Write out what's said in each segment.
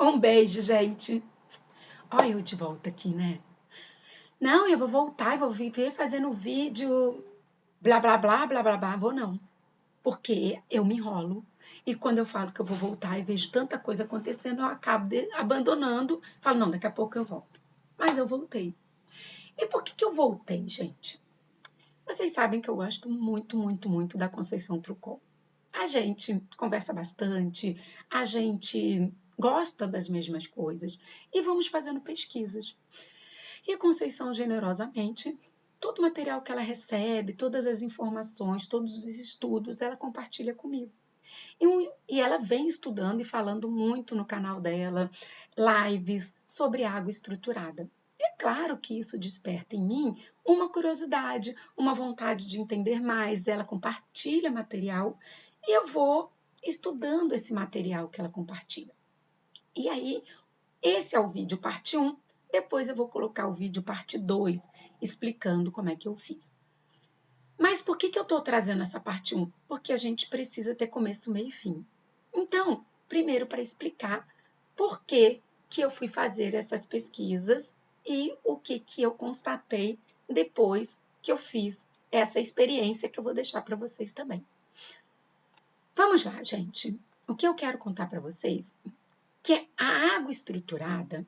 Um beijo, gente. Olha eu de volta aqui, né? Não, eu vou voltar, eu vou viver fazendo vídeo, blá, blá, blá, blá, blá, blá. Vou não. Porque eu me enrolo. E quando eu falo que eu vou voltar e vejo tanta coisa acontecendo, eu acabo abandonando. Falo, não, daqui a pouco eu volto. Mas eu voltei. E por que eu voltei, gente? Vocês sabem que eu gosto muito, muito, muito da Conceição Trucol. A gente conversa bastante, a gente gosta das mesmas coisas e vamos fazendo pesquisas. E a Conceição, generosamente, todo o material que ela recebe, todas as informações, todos os estudos, ela compartilha comigo. E ela vem estudando e falando muito no canal dela, lives sobre água estruturada. É claro que isso desperta em mim uma curiosidade, uma vontade de entender mais. Ela compartilha material e eu vou estudando esse material que ela compartilha. E aí, esse é o vídeo parte 1. Depois eu vou colocar o vídeo parte 2, explicando como é que eu fiz. Mas por que eu estou trazendo essa parte 1? Porque a gente precisa ter começo, meio e fim. Então, primeiro para explicar por que eu fui fazer essas pesquisas e o que eu constatei depois que eu fiz essa experiência que eu vou deixar para vocês também. Vamos lá, gente. O que eu quero contar para vocês é que a água estruturada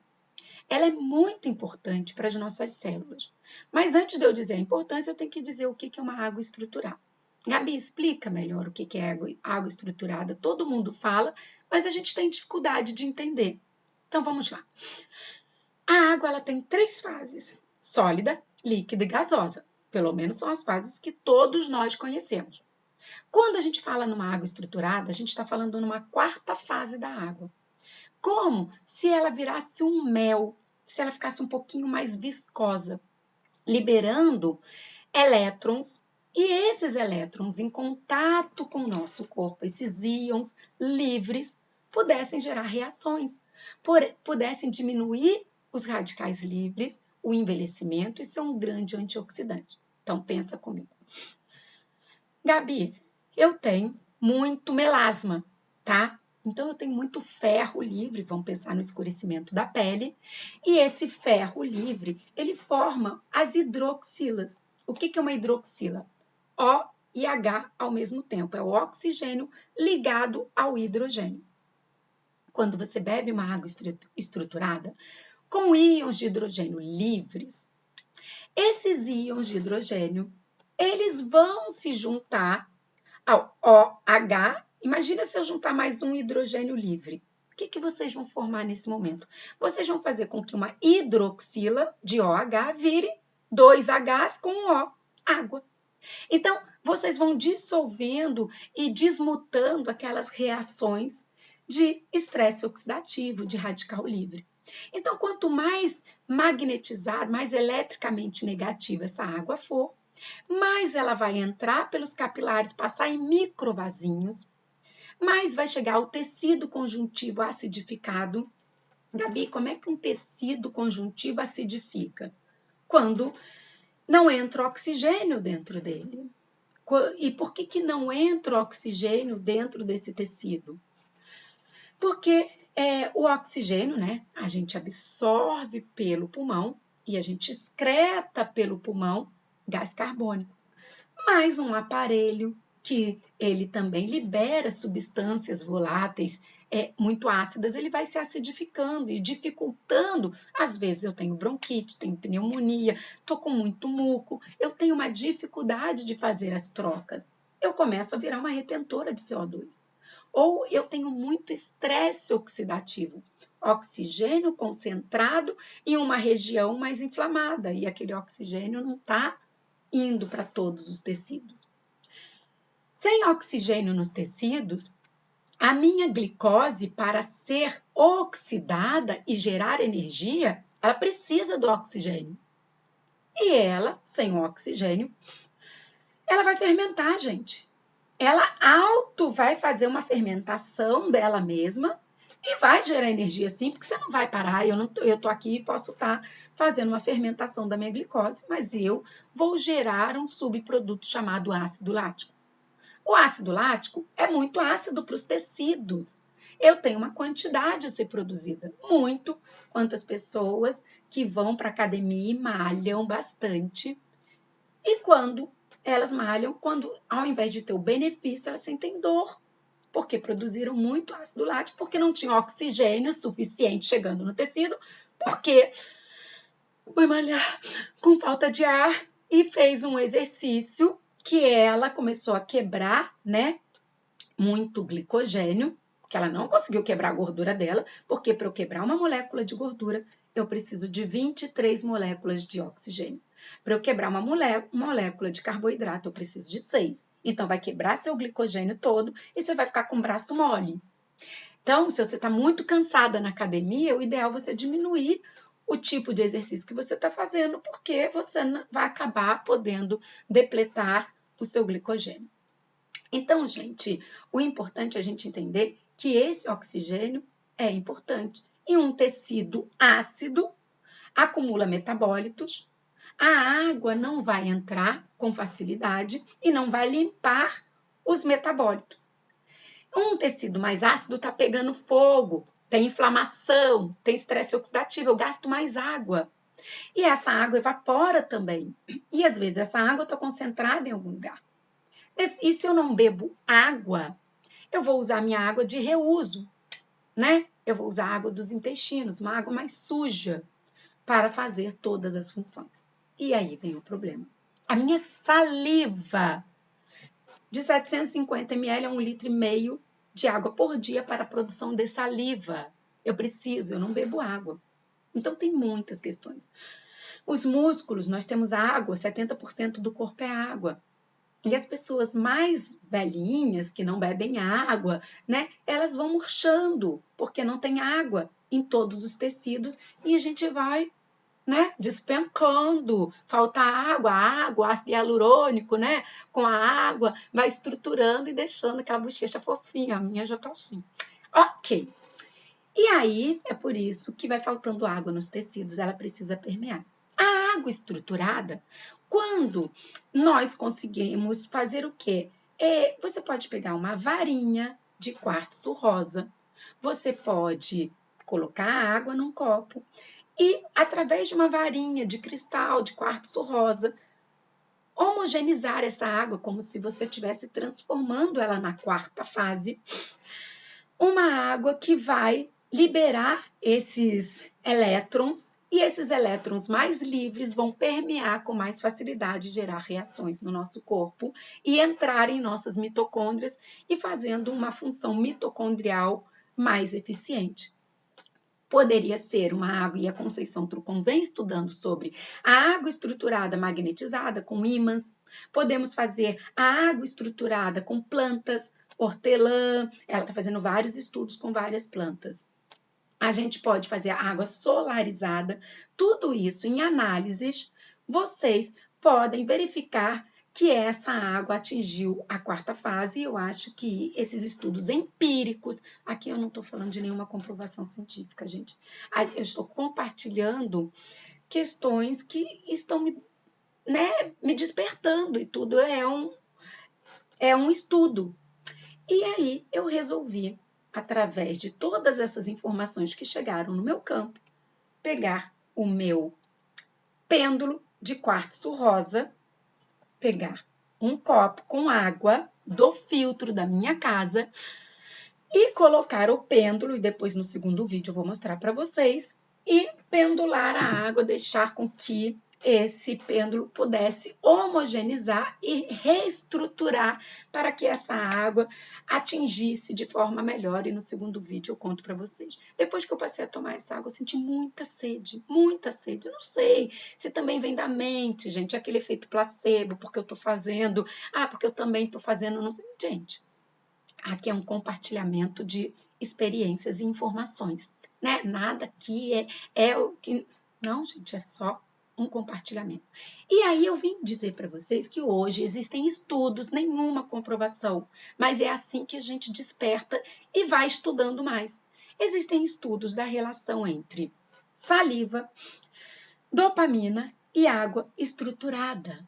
ela é muito importante para as nossas células. Mas antes de eu dizer a importância, eu tenho que dizer o que é uma água estruturada. Gabi, explica melhor o que é água estruturada. Todo mundo fala, mas a gente tem dificuldade de entender. Então, vamos lá. A água ela tem 3 fases: sólida, líquida e gasosa. Pelo menos são as fases que todos nós conhecemos. Quando a gente fala numa água estruturada, a gente está falando numa 4ª fase da água. Como se ela virasse um mel, se ela ficasse um pouquinho mais viscosa, liberando elétrons, e esses elétrons em contato com o nosso corpo, esses íons livres, pudessem gerar reações, pudessem diminuir os radicais livres, o envelhecimento e ser um grande antioxidante. Então, pensa comigo. Gabi, eu tenho muito melasma, tá? Então, eu tenho muito ferro livre, vamos pensar no escurecimento da pele, e esse ferro livre, ele forma as hidroxilas. O que é uma hidroxila? O e H ao mesmo tempo, é o oxigênio ligado ao hidrogênio. Quando você bebe uma água estruturada, com íons de hidrogênio livres, esses íons de hidrogênio, eles vão se juntar ao OH. Imagina se eu juntar mais um hidrogênio livre. O que vocês vão formar nesse momento? Vocês vão fazer com que uma hidroxila de OH vire 2 Hs com O, água. Então, vocês vão dissolvendo e desmutando aquelas reações de estresse oxidativo, de radical livre. Então, quanto mais magnetizada, mais eletricamente negativa essa água for, mais ela vai entrar pelos capilares, passar em microvasinhos, mais vai chegar ao tecido conjuntivo acidificado. Gabi, como é que um tecido conjuntivo acidifica? Quando não entra oxigênio dentro dele. E por que não entra oxigênio dentro desse tecido? Porque o oxigênio, né, a gente absorve pelo pulmão e a gente excreta pelo pulmão gás carbônico. Mais um aparelho que ele também libera substâncias voláteis muito ácidas, ele vai se acidificando e dificultando. Às vezes eu tenho bronquite, tenho pneumonia, estou com muito muco, eu tenho uma dificuldade de fazer as trocas. Eu começo a virar uma retentora de CO2. Ou eu tenho muito estresse oxidativo, oxigênio concentrado em uma região mais inflamada e aquele oxigênio não está indo para todos os tecidos. Sem oxigênio nos tecidos, a minha glicose, para ser oxidada e gerar energia, ela precisa do oxigênio. E ela, sem o oxigênio, ela vai fermentar, gente. Ela vai fazer uma fermentação dela mesma e vai gerar energia sim, porque você não vai parar. Eu estou aqui e posso estar fazendo uma fermentação da minha glicose, mas eu vou gerar um subproduto chamado ácido lático. O ácido lático é muito ácido para os tecidos. eu tenho uma quantidade a ser produzida, muito. Quantas pessoas que vão para a academia e malham bastante, e quando elas malham, quando ao invés de ter o benefício, elas sentem dor, porque produziram muito ácido lático, porque não tinha oxigênio suficiente chegando no tecido, porque foi malhar com falta de ar e fez um exercício que ela começou a quebrar, né, muito glicogênio, que ela não conseguiu quebrar a gordura dela, porque para eu quebrar uma molécula de gordura, eu preciso de 23 moléculas de oxigênio. Para eu quebrar uma molécula de carboidrato, eu preciso de 6. Então, vai quebrar seu glicogênio todo e você vai ficar com o braço mole. Então, se você está muito cansada na academia, o ideal é você diminuir o tipo de exercício que você está fazendo, porque você vai acabar podendo depletar o seu glicogênio. Então, gente, o importante é a gente entender que esse oxigênio é importante. E um tecido ácido acumula metabólitos, a água não vai entrar com facilidade e não vai limpar os metabólitos. Um tecido mais ácido está pegando fogo, tem inflamação, tem estresse oxidativo, eu gasto mais água. E essa água evapora também. E às vezes essa água está concentrada em algum lugar. E se eu não bebo água, eu vou usar minha água de reuso, né? Eu vou usar a água dos intestinos, uma água mais suja, para fazer todas as funções. E aí vem o problema. A minha saliva de 750 ml é 1,5 litro de água por dia para a produção de saliva. Eu não bebo água. Então tem muitas questões. Os músculos, nós temos água, 70% do corpo é água. E as pessoas mais velhinhas, que não bebem água, né, elas vão murchando, porque não tem água em todos os tecidos e a gente vai, né, despencando. Falta água, ácido hialurônico, né, com a água, vai estruturando e deixando aquela bochecha fofinha. A minha já tá assim. Ok. E aí, é por isso que vai faltando água nos tecidos, ela precisa permear. A água estruturada, quando nós conseguimos fazer o quê? Você pode pegar uma varinha de quartzo rosa, você pode colocar a água num copo e, através de uma varinha de cristal de quartzo rosa, homogeneizar essa água como se você estivesse transformando ela na quarta fase, uma água que vai liberar esses elétrons e esses elétrons mais livres vão permear com mais facilidade, gerar reações no nosso corpo e entrar em nossas mitocôndrias e fazendo uma função mitocondrial mais eficiente. Poderia ser uma água, e a Conceição Trucon vem estudando sobre a água estruturada magnetizada com ímãs. Podemos fazer a água estruturada com plantas, hortelã, ela está fazendo vários estudos com várias plantas. A gente pode fazer a água solarizada, tudo isso em análises, vocês podem verificar que essa água atingiu a quarta fase e eu acho que esses estudos empíricos, aqui eu não estou falando de nenhuma comprovação científica, gente, eu estou compartilhando questões que estão me despertando e tudo é um estudo. E aí eu resolvi, através de todas essas informações que chegaram no meu campo, pegar o meu pêndulo de quartzo rosa, pegar um copo com água do filtro da minha casa e colocar o pêndulo, e depois no segundo vídeo eu vou mostrar para vocês, e pendular a água, deixar com que esse pêndulo pudesse homogeneizar e reestruturar para que essa água atingisse de forma melhor. E no segundo vídeo eu conto para vocês. Depois que eu passei a tomar essa água, eu senti muita sede, muita sede. Eu não sei se também vem da mente, gente, aquele efeito placebo, porque eu tô fazendo, porque eu também tô fazendo, não sei. Gente, aqui é um compartilhamento de experiências e informações, né? Nada aqui é o que... Não, gente, é só um compartilhamento. E aí eu vim dizer para vocês que hoje existem estudos, nenhuma comprovação, mas é assim que a gente desperta e vai estudando mais. Existem estudos da relação entre saliva, dopamina e água estruturada.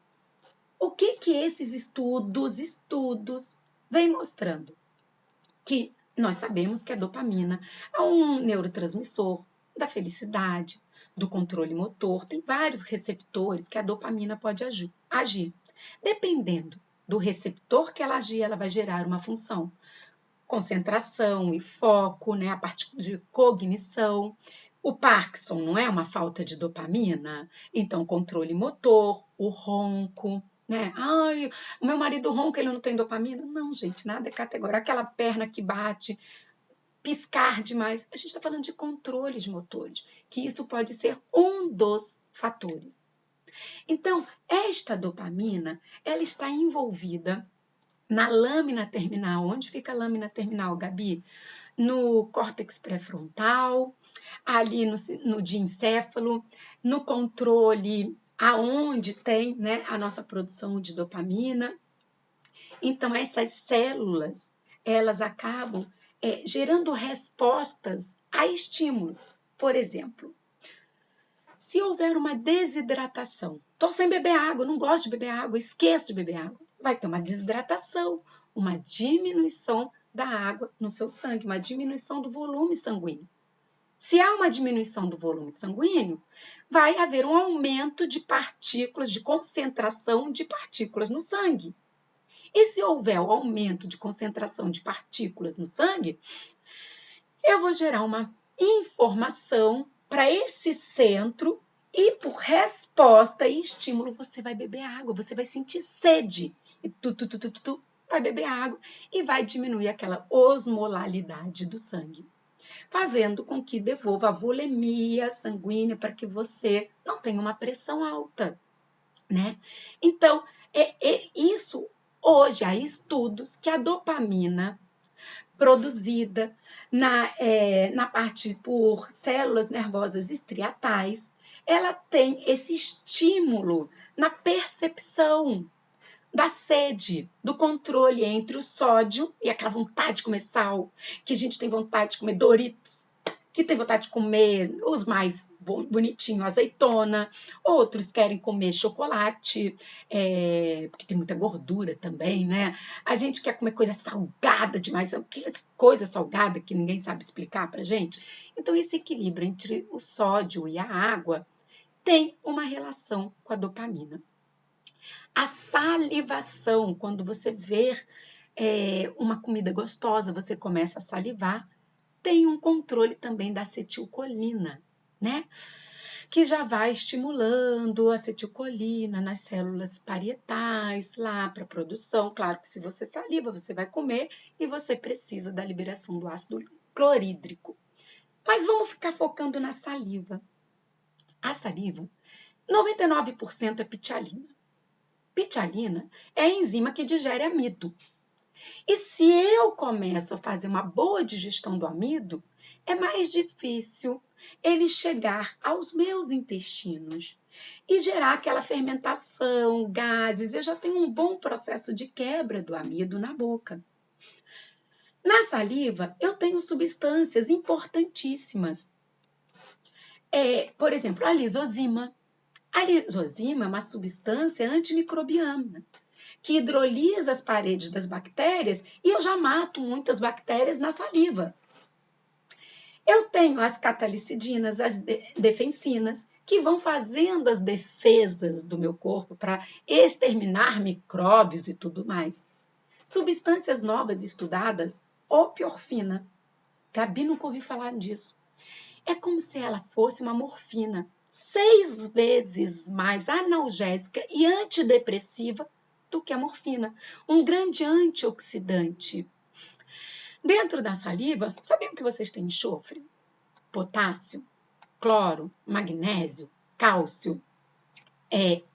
O que esses estudos vêm mostrando? Que Nós sabemos que a dopamina é um neurotransmissor da felicidade, do controle motor, tem vários receptores que a dopamina pode agir. Dependendo do receptor que ela agir, ela vai gerar uma função. Concentração e foco, né? A parte de cognição. O Parkinson não é uma falta de dopamina? Então, controle motor, o ronco, né? Ai, o meu marido ronca, ele não tem dopamina? Não, gente, nada é categórico. Aquela perna que bate, piscar demais. A gente está falando de controles motores, que isso pode ser um dos fatores. Então, esta dopamina, ela está envolvida na lâmina terminal. Onde fica a lâmina terminal, Gabi? No córtex pré-frontal, ali no diencéfalo, no controle aonde tem, né, a nossa produção de dopamina. Então, essas células, elas acabam gerando respostas a estímulos. Por exemplo, se houver uma desidratação, estou sem beber água, não gosto de beber água, esqueço de beber água, vai ter uma desidratação, uma diminuição da água no seu sangue, uma diminuição do volume sanguíneo. Se há uma diminuição do volume sanguíneo, vai haver um aumento de partículas, de concentração de partículas no sangue. E se houver o aumento de concentração de partículas no sangue, eu vou gerar uma informação para esse centro e, por resposta e estímulo, você vai beber água, você vai sentir sede. E tu vai beber água e vai diminuir aquela osmolalidade do sangue, fazendo com que devolva a volemia sanguínea para que você não tenha uma pressão alta, né? Então, isso, hoje há estudos que a dopamina produzida na parte por células nervosas estriatais, ela tem esse estímulo na percepção da sede, do controle entre o sódio e aquela vontade de comer sal, que a gente tem vontade de comer Doritos, que tem vontade de comer os mais bonitinhos, azeitona, outros querem comer chocolate, porque tem muita gordura também, né? A gente quer comer coisa salgada demais, coisa salgada que ninguém sabe explicar pra gente. Então, esse equilíbrio entre o sódio e a água tem uma relação com a dopamina. A salivação, quando você vê uma comida gostosa, você começa a salivar, tem um controle também da acetilcolina, né? Que já vai estimulando a acetilcolina nas células parietais, lá para a produção. Claro que se você saliva, você vai comer e você precisa da liberação do ácido clorídrico. Mas vamos ficar focando na saliva. A saliva, 99% é pitialina. Pitialina é a enzima que digere amido. E se eu começo a fazer uma boa digestão do amido, é mais difícil ele chegar aos meus intestinos e gerar aquela fermentação, gases. Eu já tenho um bom processo de quebra do amido na boca. Na saliva, eu tenho substâncias importantíssimas. Por exemplo, a lisozima. A lisozima é uma substância antimicrobiana que hidrolisa as paredes das bactérias e eu já mato muitas bactérias na saliva. Eu tenho as catalicidinas, as defensinas, que vão fazendo as defesas do meu corpo para exterminar micróbios e tudo mais. Substâncias novas estudadas, opiorfina. Gabi nunca ouvi falar disso. É como se ela fosse uma morfina 6 vezes mais analgésica e antidepressiva do que a morfina. Um grande antioxidante. Dentro da saliva, sabiam que vocês têm enxofre, potássio, cloro, magnésio, cálcio,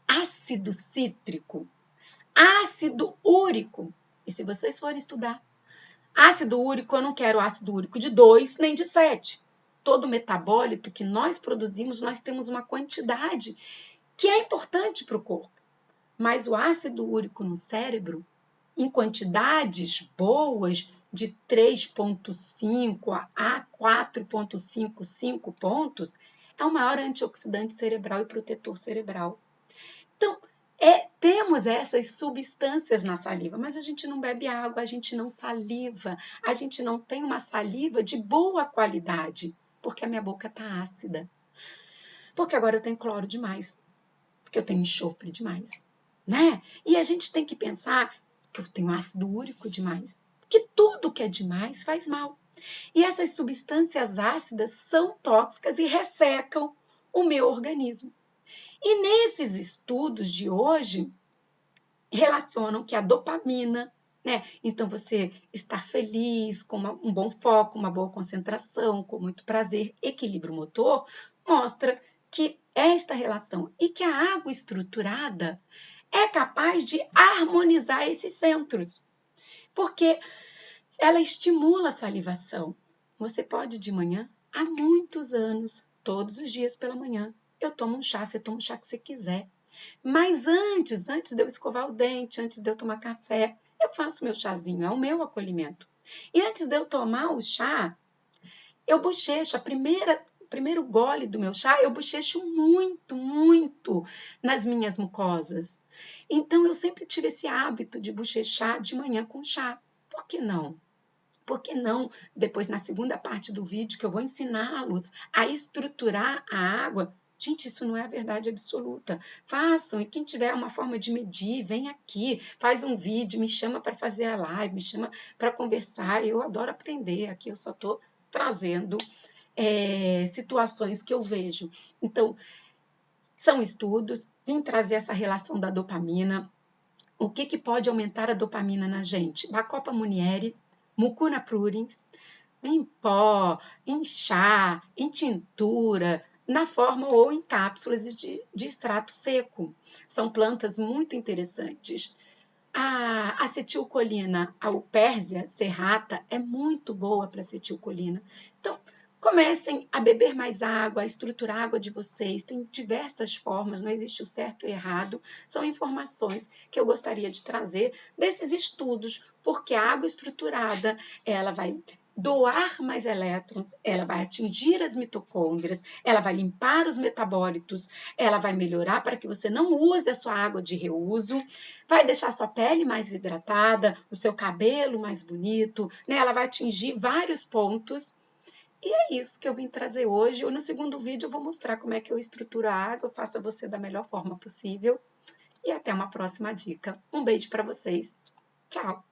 ácido cítrico, ácido úrico. E se vocês forem estudar, ácido úrico, eu não quero ácido úrico de 2 nem de 7. Todo metabólito que nós produzimos, nós temos uma quantidade que é importante para o corpo. Mas o ácido úrico no cérebro, em quantidades boas, de 3,5 a 4,55 pontos, é o maior antioxidante cerebral e protetor cerebral. Então, Temos essas substâncias na saliva, mas a gente não bebe água, a gente não saliva, a gente não tem uma saliva de boa qualidade, porque a minha boca está ácida. Porque agora eu tenho cloro demais, porque eu tenho enxofre demais, né? E a gente tem que pensar que eu tenho ácido úrico demais, que tudo que é demais faz mal. E essas substâncias ácidas são tóxicas e ressecam o meu organismo. E nesses estudos de hoje, relacionam que a dopamina, né? Então você estar feliz, com um bom foco, uma boa concentração, com muito prazer, equilíbrio motor, mostra que esta relação e que a água estruturada é capaz de harmonizar esses centros, porque ela estimula a salivação. Você pode de manhã, há muitos anos, todos os dias pela manhã, eu tomo um chá, você toma o chá que você quiser. Mas antes de eu escovar o dente, antes de eu tomar café, eu faço meu chazinho, é o meu acolhimento. E antes de eu tomar o chá, eu bochecho. Primeiro gole do meu chá, eu bochecho muito, muito nas minhas mucosas. Então, eu sempre tive esse hábito de bochechar de manhã com chá. Por que não? Por que não, depois na segunda parte do vídeo, que eu vou ensiná-los a estruturar a água? Gente, isso não é a verdade absoluta. Façam, e quem tiver uma forma de medir, vem aqui, faz um vídeo, me chama para fazer a live, me chama para conversar. Eu adoro aprender, aqui eu só estou trazendo situações que eu vejo. Então, são estudos, vim trazer essa relação da dopamina. O que pode aumentar a dopamina na gente? Bacopa munieri, Mucuna pruriens, em pó, em chá, em tintura, na forma ou em cápsulas de extrato seco. São plantas muito interessantes. A acetilcolina, a Upérsia serrata, é muito boa para acetilcolina. Então, comecem a beber mais água, a estruturar a água de vocês. Tem diversas formas, não existe o certo e o errado. São informações que eu gostaria de trazer desses estudos, porque a água estruturada, ela vai doar mais elétrons, ela vai atingir as mitocôndrias, ela vai limpar os metabólitos, ela vai melhorar para que você não use a sua água de reuso, vai deixar a sua pele mais hidratada, o seu cabelo mais bonito, né? Ela vai atingir vários pontos. E é isso que eu vim trazer hoje. No segundo vídeo eu vou mostrar como é que eu estruturo a água, faça você da melhor forma possível. E até uma próxima dica. Um beijo para vocês. Tchau!